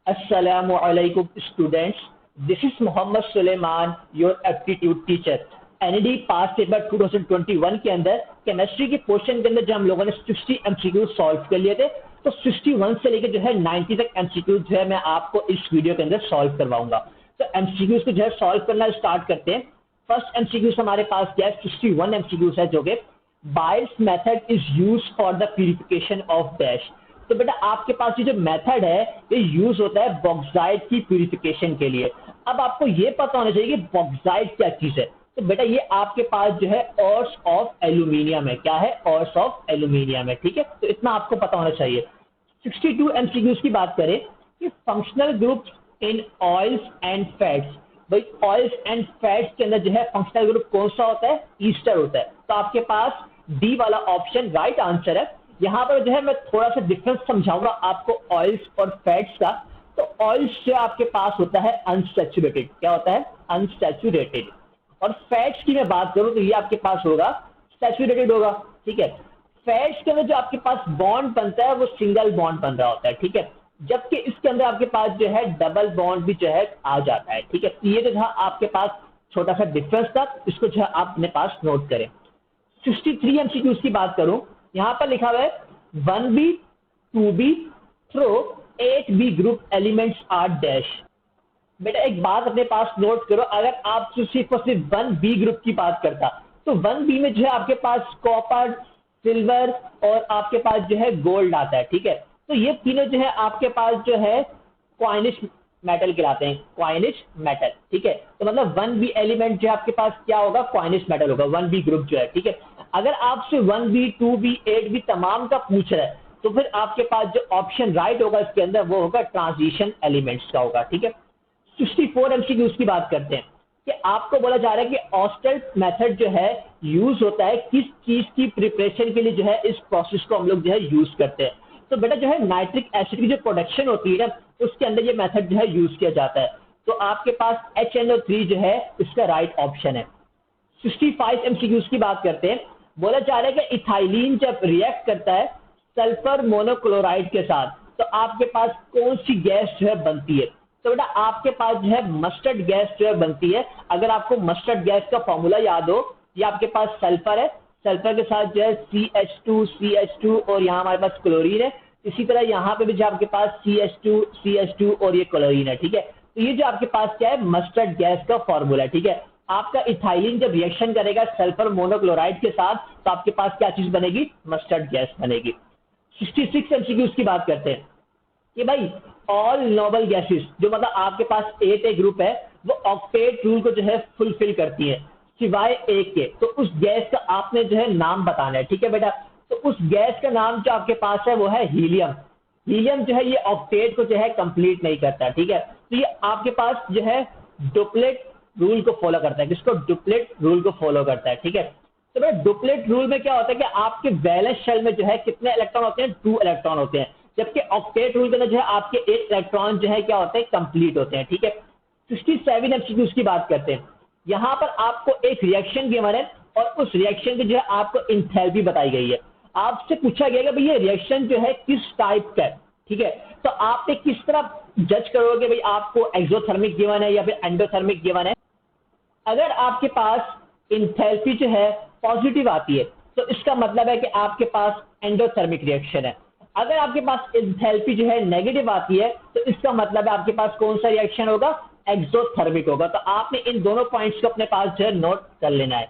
Assalamu alaikum students. This is Mohammed Suleiman, your aptitude teacher. NED pass paper 2021 के अंदर chemistry के question के अंदर जब हम लोगों ने 60 एमसीक्यू सॉल्व कर लिए थे, तो 61 से लेकर जो है 90 तक एमसीक्यू जो है मैं आपको इस वीडियो के अंदर सॉल्व करवाऊंगा। तो एमसीक्यू को जो है सॉल्व करना स्टार्ट करते हैं। फर्स्ट एमसीक्यू हमारे पास क्या है, 61 एमसीक्यू है, जो कि बायल्स method is use for the purification of dash. तो बेटा आपके पास ये जो मेथड है ये यूज होता है बॉक्साइट की प्यूरिफिकेशन के लिए। अब आपको ये पता होना चाहिए कि बॉक्साइट क्या चीज है। तो बेटा ये आपके पास जो है ऑर्स ऑफ एल्यूमिनियम है। क्या है? ऑर्स ऑफ एल्यूमिनियम है। ठीक है, तो इतना आपको पता होना चाहिए। 62 एमसीक्यूज की बात करें कि functional groups in oils and fats. भाई ऑयल्स एंड फैट्स के अंदर जो है फंक्शनल ग्रुप कौन सा होता है? ईस्टर होता है। तो आपके पास डी वाला ऑप्शन राइट आंसर है। यहाँ पर जो है मैं थोड़ा सा डिफरेंस समझाऊंगा आपको ऑयल्स और फैट्स का। तो ऑयल्स जो आपके पास होता है अनसैचुरेटेड। क्या होता है? अनसैचुरेटेड। और फैट्स की मैं बात करूं तो ये आपके पास होगा सैचुरेटेड होगा। ठीक है, फैट्स के अंदर जो आपके पास बॉन्ड बनता है वो सिंगल बॉन्ड बन रहा होता है। ठीक है, जबकि इसके अंदर आपके पास जो है डबल बॉन्ड भी जो है आ जाता है। ठीक है, तो ये जो था आपके पास छोटा सा डिफरेंस था, इसको जो है आप अपने पास नोट करें। 63 एमसीक्यूज की बात करूं, यहां पर लिखा हुआ है 1b 2b through 8b group elements are dash. बेटा एक बात अपने पास नोट करो, अगर आप सिर्फ और सिर्फ 1b ग्रुप की बात करता तो 1b में जो है आपके पास कॉपर, सिल्वर और आपके पास जो है गोल्ड आता है। ठीक है, तो ये तीनों जो है आपके पास जो है क्वाइनिश मेटल कहलाते हैं, क्वाइनिश मेटल। ठीक है, तो मतलब 1b एलिमेंट जो है आपके पास क्या होगा? क्वाइनिश मेटल होगा 1b ग्रुप जो है। ठीक है, अगर आपसे 1b 2b 8b तमाम का पूछ रहा है तो फिर आपके पास जो ऑप्शन राइट होगा इसके अंदर वो होगा ट्रांजिशन एलिमेंट्स का होगा। ठीक है, 64 एमसीक्यूज की बात करते हैं कि आपको बोला जा रहा है कि ऑस्टल्ट मेथड जो है यूज होता है किस चीज की प्रिपरेशन के लिए, जो है इस प्रोसेस को हम लोग जो है यूज करते हैं। तो बेटा जो है नाइट्रिक एसिड की जो प्रोडक्शन होती है ना, उसके अंदर ये मेथड जो है यूज किया जाता है। तो आपके पास HNO3 जो है इसका राइट ऑप्शन है। 65 एमसीक्यूज की बात करते हैं, बोला जा रहा है कि इथाइलिन जब रिएक्ट करता है सल्फर मोनोक्लोराइड के साथ तो आपके पास कौन सी गैस जो है बनती है? तो बेटा आपके पास जो है मस्टर्ड गैस जो है बनती है। अगर आपको मस्टर्ड गैस का फॉर्मूला याद हो, ये आपके पास सल्फर है, सल्फर के साथ जो है CH2 और यहाँ हमारे पास क्लोरीन है। इसी तरह यहाँ पे भी जो आपके पास CH2 और ये क्लोरीन है। ठीक है, तो ये जो आपके पास क्या है? मस्टर्ड गैस का फॉर्मूला है। ठीक है, आपका इथाइलिन जब रिएक्शन करेगा सल्फर मोनोक्लोराइड के साथ तो आपके पास क्या चीज बनेगी? मस्टर्ड गैस बनेगी। 66 एमसीक्यूज की बात करते हैं कि भाई ऑल नोबल गैसेस जो मतलब आपके पास 8A ग्रुप है वो ऑक्टेट रूल को जो है फुलफिल करती है सिवाय एक के। तो उस गैस का आपने जो है नाम बताना है। ठीक है बेटा, तो उस गैस का नाम जो आपके पास है वो है हीलियम। हीलियम जो है ये ऑक्टेट को जो है कंप्लीट नहीं करता। ठीक है, तो ये आपके पास जो है डुप्लेट रूल को फॉलो करता है। किसको? डुप्लेट रूल को फॉलो करता है। ठीक है, तो बेटा डुप्लेट रूल में क्या होता है कि आपके वैलेंस शेल में जो है कितने इलेक्ट्रॉन होते हैं? 2 इलेक्ट्रॉन होते हैं, जबकि ऑक्टेट रूल के अंदर जो है आपके 8 इलेक्ट्रॉन जो है क्या होते हैं? कंप्लीट होते हैं। ठीक है, 67 एमसीक्यूज की बात करते हैं। यहां पर आपको एक रिएक्शन गिवन है और उस रिएक्शन की जो है आपको इंथैल्पी बताई गई है। आपसे पूछा गया कि भाई ये रिएक्शन जो है किस टाइप का है। ठीक है, तो आपने किस तरह जज करोगे भाई आपको एक्सोथर्मिक गिवन है या फिर एंडोथर्मिक गिवन है? अगर आपके पास इंथैल्पी जो है पॉजिटिव आती है तो इसका मतलब है कि आपके पास एंडोथर्मिक रिएक्शन है। अगर आपके पास इंथैल्पी जो है नेगेटिव आती है तो इसका मतलब है आपके पास कौन सा रिएक्शन होगा? एक्सोथर्मिक होगा। तो आपने इन दोनों पॉइंट्स को अपने पास जो है नोट कर लेना है।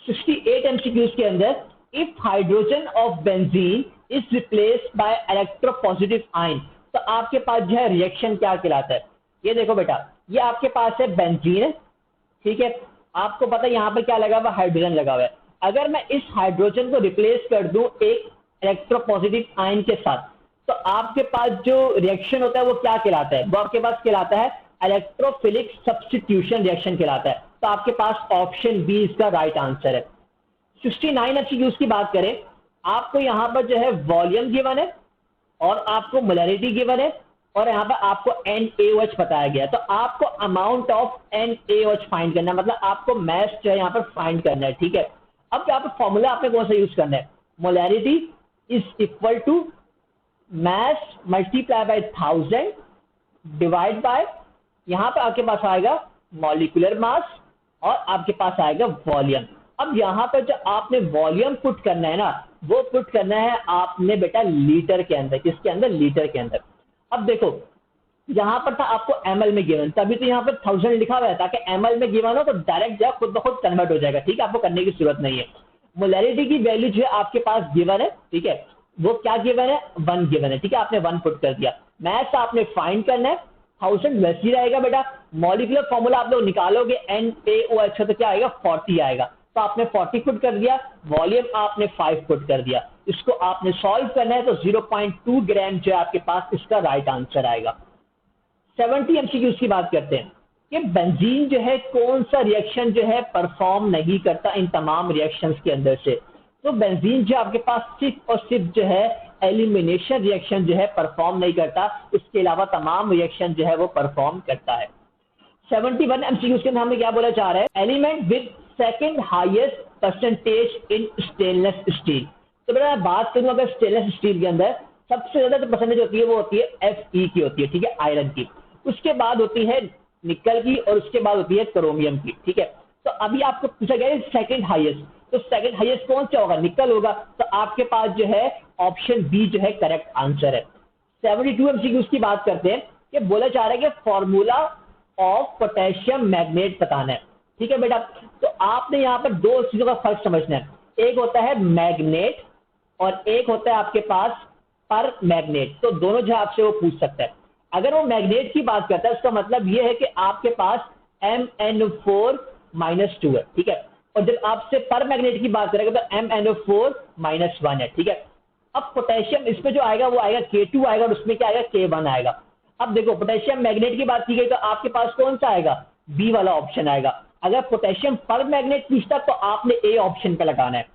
68 एमसीक्यूज के अंदर if hydrogen of benzene is replaced by electropositive ion तो आपके पास जो है रिएक्शन क्या कहलाता है? ये देखो बेटा, ये आपके पास है बेंजीन है। ठीक है, आपको पता है यहाँ पर क्या लगा हुआ? हाइड्रोजन लगा हुआ है। अगर मैं इस हाइड्रोजन को रिप्लेस कर दूं एक इलेक्ट्रोपॉजिटिव आयन के साथ तो आपके पास जो रिएक्शन होता है वो क्या कहलाता है? वो आपके पास कहलाता है इलेक्ट्रोफिलिक सब्स्टिट्यूशन रिएक्शन कहलाता है। तो आपके पास ऑप्शन बी इसका राइट आंसर है। 69 एमसीक्यूज की बात करें, आपको यहाँ पर जो है वॉल्यूम गिवन है और आपको मोलैरिटी गिवन है और यहाँ पर आपको NaOH बताया गया। तो आपको अमाउंट ऑफ NaOH फाइंड करना है, मतलब आपको मैथ जो है यहाँ पर फाइंड करना है। ठीक है, अब यहाँ पर फॉर्मूला आपने कौन सा यूज करना है? Molarity is equal to mass multiply by 1000 divide by, यहाँ पे आपके पास आएगा मॉलिक्यूलर मास और आपके पास आएगा वॉल्यूम। अब यहाँ पर जो आपने वॉल्यूम पुट करना है ना, वो पुट करना है आपने बेटा लीटर के अंदर। किसके अंदर? लीटर के अंदर। अब देखो यहाँ पर था आपको ml में गिवन, तभी तो यहाँ पर 1000 लिखा हुआ है, ताकि ml में गिवन हो तो डायरेक्ट जो खुद ब खुद कन्वर्ट हो जाएगा। ठीक है, आपको करने की जरूरत नहीं है। मोलैरिटी की वैल्यू जो है आपके पास गिवन है, ठीक है, वो क्या गिवन है? 1 गिवन है। ठीक है, आपने 1 पुट कर दिया। मैथ आपने फाइंड करना है, 1000 वैसे ही रहेगा बेटा। मॉलिक्यूलर फॉर्मूला आप लोग निकालोगे NaOH तो क्या आएगा? 40 आएगा, तो आपने 40 पुट कर दिया। वॉल्यूम आपने 5 पुट कर दिया। इसको आपने सॉल्व करना है तो 0.2 ग्राम जो है आपके पास इसका राइट आंसर आएगा। 70 एमसीक्यूज की बात करते हैं कि बेंजीन जो है कौन सा रिएक्शन जो है परफॉर्म नहीं करता इन तमाम रिएक्शंस के अंदर से। तो बेंजीन जो आपके पास सिर्फ और सिर्फ जो है एलिमिनेशन रिएक्शन जो है परफॉर्म नहीं करता, इसके अलावा तमाम रिएक्शन जो है वो परफॉर्म करता है। 71 एमसीक्यूज के नाम में क्या बोला जा रहा है? Element with second highest percentage in stainless steel. तो बेटा मैं बात करूं अगर स्टेनलेस स्टील के अंदर सबसे ज्यादा जो परसेंटेज होती है वो होती है Fe की होती है, ठीक है, आयरन की। उसके बाद होती है निकल की और उसके बाद होती है क्रोमियम की। ठीक है, तो अभी आपको पूछा गया है सेकंड हाईएस्ट, तो सेकंड हाईएस्ट कौन सा होगा? निकल होगा। तो आपके पास जो है ऑप्शन बी जो है करेक्ट आंसर है। 72 एमसीक्यूज की बात करते हैं कि बोला जा रहा है कि फॉर्मूला ऑफ पोटेशियम मैग्नेट बताना है। ठीक है बेटा, तो आपने यहाँ पर दो चीजों का फर्क समझना है। एक होता है मैग्नेट और एक होता है आपके पास पर मैग्नेट। तो दोनों जो आपसे वो पूछ सकता है। अगर वो मैग्नेट की बात करता है उसका मतलब ये है कि आपके पास MnO4-2 है। ठीक है, और जब आपसे पर मैग्नेट की बात करेंगे तो MnO4-1 है। ठीक है, अब पोटेशियम इसमें जो आएगा वो आएगा K2 आएगा और उसमें क्या आएगा? K1 आएगा। अब देखो पोटेशियम मैग्नेट की बात की गई तो आपके पास कौन सा आएगा? बी वाला ऑप्शन आएगा। अगर पोटेशियम पर मैग्नेट पूछता तो आपने ए ऑप्शन पे लगाना है।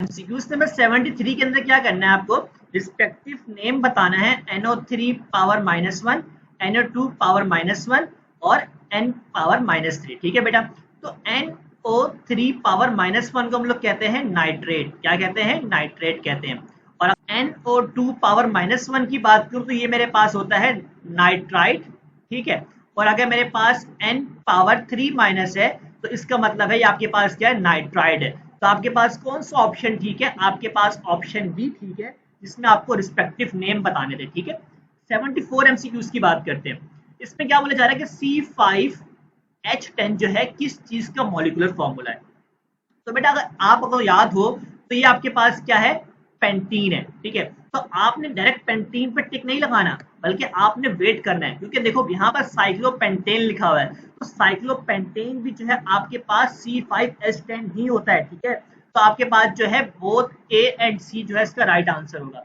एमसीक्यूज नंबर 73 के अंदर क्या करना है? आपको रिस्पेक्टिव नेम बताना है। NO3 पावर -1, NO2 पावर -1 और N पावर -3। ठीक है बेटा, तो NO3 पावर -1 को हम लोग कहते हैं नाइट्रेट। क्या कहते हैं? नाइट्रेट कहते हैं। और NO2 पावर -1 की बात करूं तो ये मेरे पास होता है नाइट्राइट। ठीक है, और अगर मेरे पास N पावर 3- है तो इसका मतलब है ये आपके पास क्या है? नाइट्राइड है। तो आपके पास कौन सा ऑप्शन ठीक है? आपके पास ऑप्शन बी ठीक है, जिसमें आपको रिस्पेक्टिव नेम बताने थे। ठीक है, 74 एमसीक्यूज की बात करते हैं। इसमें क्या बोला जा रहा है कि C5H10 जो है किस चीज का मॉलिक्यूलर फॉर्मूला है? तो बेटा अगर आपको याद हो तो ये आपके पास क्या है? पेंटीन है। ठीक है, तो आपने डायरेक्ट पेंटीन पे टिक नहीं लगाना, बल्कि आपने वेट करना है, क्योंकि देखो यहाँ पर साइक्लोपेंटेन लिखा हुआ है, तो साइक्लोपेंटेन भी जो है आपके पास C5H10 ही होता है। ठीक है, तो आपके पास जो है बोथ A एंड C जो है इसका राइट आंसर होगा।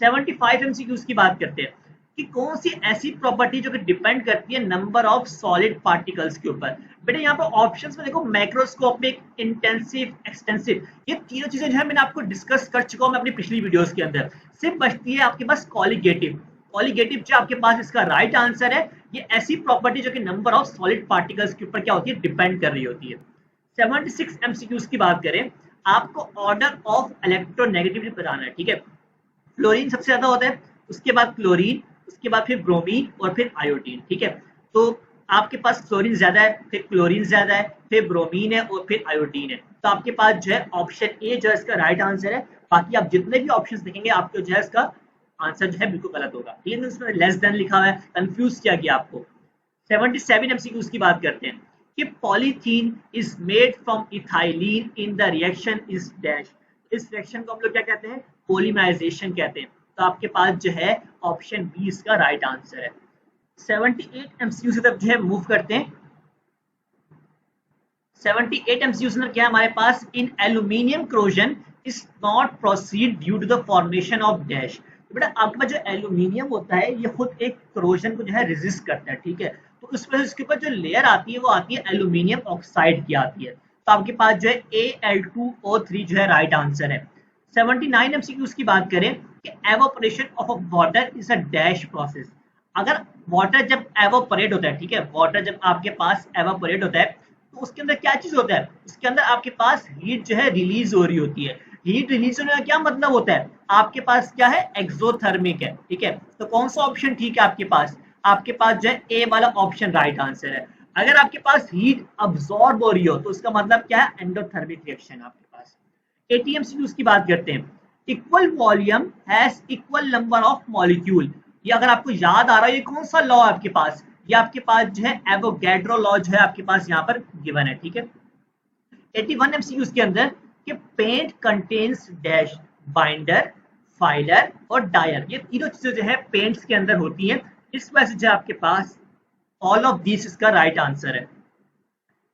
75 एमसीक्यूज की बात करते हैं कि कौन सी ऐसी प्रॉपर्टी जो कि डिपेंड करती है नंबर ऑफ सॉलिड पार्टिकल्स के ऊपर। बेटा यहाँ पर ऑप्शंस में देखो मैक्रोस्कोपिक, इंटेंसिव, एक्सटेंसिव, ये तीनों चीजें जो है मैंने आपको डिस्कस कर चुका हूँ मैं अपनी पिछली वीडियोस के अंदर। सिर्फ बचती है आपके पास कॉलिगेटिव। कॉलिगेटिव जो आपके पास इसका राइट आंसर है। ये ऐसी प्रॉपर्टी जो कि नंबर ऑफ सॉलिड पार्टिकल्स के ऊपर क्या होती है? डिपेंड कर रही होती है। 76 एमसीक्यूज की बात करें, आपको ऑर्डर ऑफ इलेक्ट्रोनेगेटिविटी बताना है। ठीक है, फ्लोरीन सबसे ज्यादा होता है, उसके बाद क्लोरीन, उसके बाद फिर ब्रोमीन और फिर आयोडीन। ठीक है, तो आपके पास फ्लोरीन ज्यादा है, फिर क्लोरीन ज्यादा है, फिर ब्रोमीन है और फिर आयोडीन है। तो आपके पास जो है ऑप्शन ए जो है इसका राइट आंसर है। बाकी आप जितने भी ऑप्शंस देखेंगे आपको जो है इसका आंसर जो है बिल्कुल गलत होगा। ठीक है, उसमें लेस देन लिखा हुआ है, कंफ्यूज किया गया आपको। 77 एमसीक्यूज की बात करते हैं कि polythene is made from ethylene in the reaction is dash. इस रिएक्शन को हम लोग क्या कहते हैं? पॉलीमराइजेशन कहते हैं। तो आपके पास जो है ऑप्शन बी इसका राइट आंसर है। 78 एमसीक्यू की तरफ जो है मूव करते हैं। 78 एमसीक्यू में क्या है हमारे पास? In aluminium corrosion is not proceed due to the formation of dash. तो बेटा आपके पास जो एल्यूमिनियम होता है ये खुद एक क्रोजन को जो है रेजिस्ट करता है। ठीक है, तो उस वजह से इसके ऊपर जो लेयर आती है वो आती है एल्यूमिनियम ऑक्साइड की आती है। तो आपके पास जो है Al2O3 जो है राइट आंसर है। 79 एमसीक्यूज की बात करें कि evaporation of a water is a dash process. अगर वाटर जब एवोपरेट होता है, ठीक है, वाटर जब आपके पास एवोपरेट होता है तो उसके अंदर क्या चीज होता है? उसके अंदर आपके पास हीट जो है रिलीज हो रही होती है। हीट रिलीज होने का क्या मतलब होता है, आपके पास क्या है, एक्सोथर्मिक है, ठीक है। तो कौन सा ऑप्शन ठीक है आपके पास, आपके पास जो है ए वाला ऑप्शन राइट आंसर है। अगर आपके पास हीट अब्सॉर्ब हो रही हो तो उसका मतलब क्या है, एंडोथर्मिक रिएक्शन आपके पास। एटीएमसीक्यूज की बात करते हैं, equal volume has equal number of molecule. ये अगर आपको याद आ रहा है ये कौन सा लॉ है आपके पास, ये आपके पास जो है एवोगैड्रो लॉ जो है आपके पास यहाँ पर गिवन है, ठीक है। 81 एमसीक्यूज के अंदर कि paint contains dash binder, filler और डायर, ये तीनों चीजें जो है पेंट्स के अंदर होती हैं, इस वजह से जो आपके पास ऑल ऑफ दिस इसका राइट आंसर है।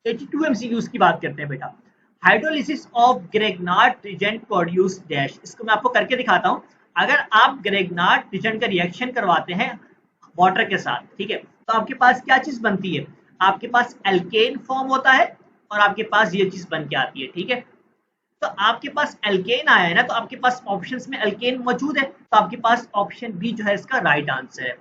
82 एमसीक्यूज की बात करते हैं बेटा, hydrolysis of Grignard reagent produce dash, इसको मैं आपको करके दिखाता हूं। अगर आप ग्रेगनार्ड रिजेंट का रिएक्शन करवाते हैं वाटर के साथ, ठीक है, तो आपके पास क्या चीज बनती है, आपके पास एल्केन फॉर्म होता है और आपके पास ये चीज बन के आती है, ठीक है। तो आपके पास एल्केन आया है ना, तो आपके पास ऑप्शंस में एल्केन मौजूद है, तो आपके पास ऑप्शन बी जो है इसका राइट आंसर है।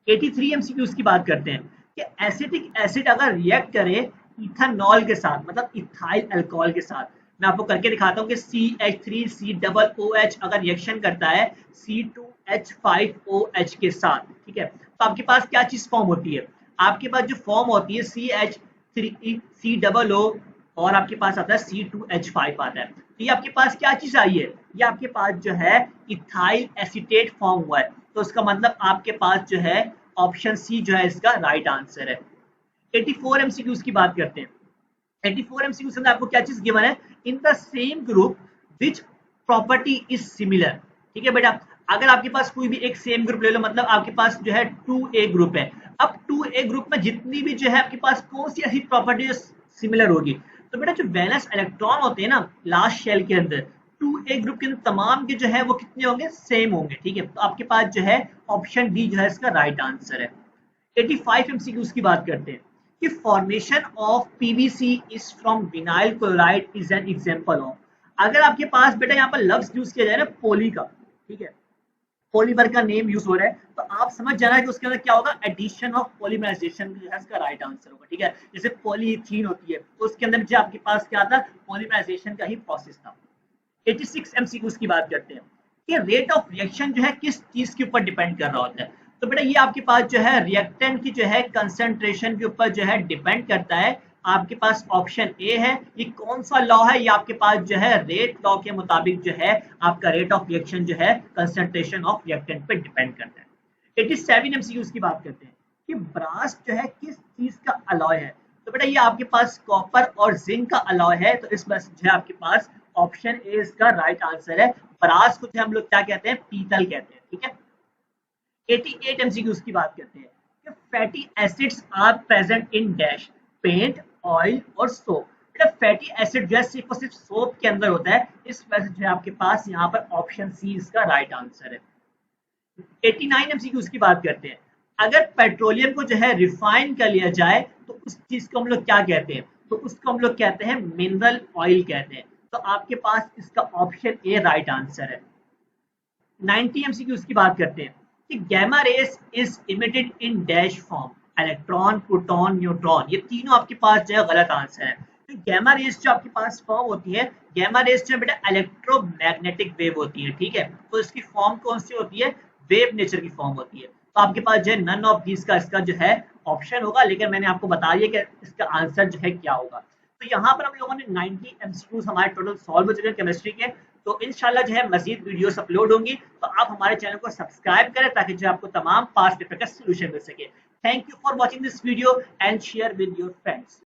83 एमसीक्यूज की बात करते हैं कि एसिटिक एसिड अगर रिएक्ट करे इथेनॉल के साथ, मतलब इथाइल अल्कोहल के साथ, मैं आपको करके दिखाता हूँ कि CH3COOH अगर रिएक्शन करता है C2H5OH के साथ, ठीक है, तो आपके पास क्या चीज फॉर्म होती है, आपके पास जो फॉर्म होती है CH3COO और आपके पास आता है C2H5 आता है। तो ये आपके पास क्या चीज आई है, ये आपके पास जो है इथाइल एसीटेट फॉर्म हुआ है, तो उसका मतलब आपके पास जो है ऑप्शन सी जो है इसका राइट आंसर है। 84 एमसीक्यूज की बात करते हैं, 84 एमसीक्यूज में आपको क्या चीज गिवन है, in the same group which property is similar, ठीक है बेटा। अगर आपके पास कोई भी एक सेम ग्रुप ले लो, मतलब आपके पास जो है 2A ग्रुप है, अब 2A ग्रुप में जितनी भी जो है आपके पास कौन सी ऐसी प्रॉपर्टी सिमिलर होगी, तो बेटा जो वैलेंस इलेक्ट्रॉन होते हैं ना लास्ट शेल के अंदर, 2A ग्रुप के अंदर तमाम के जो है वो कितने होंगे, सेम होंगे, ठीक है। तो आपके पास जो है ऑप्शन डी जो है इसका राइट आंसर है। 85 एमसीक्यूज की बात करते हैं कि formation of PVC is from vinyl chloride is an example of, अगर आपके पास बेटा यहाँ पर लफ्ज यूज किया जाए ना पॉली का, ठीक है, पॉलीमर का नेम यूज हो रहा है, तो आप समझ जाना कि उसके अंदर क्या होगा, एडिशन ऑफ पॉलीमराइजेशन जो है इसका राइट आंसर होगा, ठीक है। जैसे पॉलीइथीन होती है तो उसके अंदर जो आपके पास क्या था, पॉलीमराइजेशन का ही प्रोसेस था। 86 एमसीक्यूज की बात करते हैं कि रेट ऑफ रिएक्शन जो है किस चीज के ऊपर डिपेंड कर रहा होता है, तो बेटा ये आपके पास जो है रिएक्टेंट की जो है कंसंट्रेशन के ऊपर जो है डिपेंड करता है। आपके पास ऑप्शन ए है, ये कौन सा लॉ है, ये आपके पास जो है रेट लॉ के मुताबिक जो है आपका रेट ऑफ रिएक्शन जो है कंसंट्रेशन ऑफ रिएक्टेंट पे डिपेंड करता है। 87 एमसीक्यूज की बात करते हैं कि ब्रास जो है किस चीज का अलॉय है, तो बेटा ये आपके पास कॉपर और जिंक का अलॉय है, तो इस वजह से आपके पास ऑप्शन ए इसका राइट आंसर है। ब्रास को हम लोग क्या कहते हैं, पीतल कहते हैं, ठीक है। 88 एमसीक्यूज की बात करते हैं कि fatty acids are present in dash, paint, oil और सोप, बेटा फैटी एसिड जो है सिर्फ और सिर्फ सोप के अंदर होता है, इस वजह से आपके पास यहाँ पर ऑप्शन सी इसका राइट आंसर है। 89 एमसीक्यूज की बात करते हैं, अगर पेट्रोलियम को जो है रिफाइन कर लिया जाए तो उस चीज को हम लोग क्या कहते हैं, तो उसको हम लोग कहते हैं मिनरल ऑयल कहते हैं, तो आपके पास इसका ऑप्शन ए राइट आंसर है। 90 एमसीक्यूज की बात करते हैं कि gamma rays is emitted in dash form, electron, proton, neutron, ये तीनों आपके पास जो है गलत आंसर है। तो गैमा रेस जो आपके पास फॉर्म होती है, गैमा रेस जो बेटा इलेक्ट्रोमैग्नेटिक वेव होती है, ठीक है, तो इसकी फॉर्म कौन सी होती है, वेव नेचर की फॉर्म होती है, तो आपके पास जो है नन ऑफ दिस का इसका जो है ऑप्शन होगा, लेकिन मैंने आपको बता दिया कि इसका आंसर जो है क्या होगा। तो यहाँ पर हम लोगों ने 90 एमसीक्यूज हमारे टोटल सॉल्व हो चुके हैं केमिस्ट्री के, तो इंशाल्लाह जो है मजीद वीडियोस अपलोड होंगी, तो आप हमारे चैनल को सब्सक्राइब करें ताकि जो आपको तमाम पास्ट पेपर का सोल्यूशन मिल सके। Thank you for watching this video and share with your friends.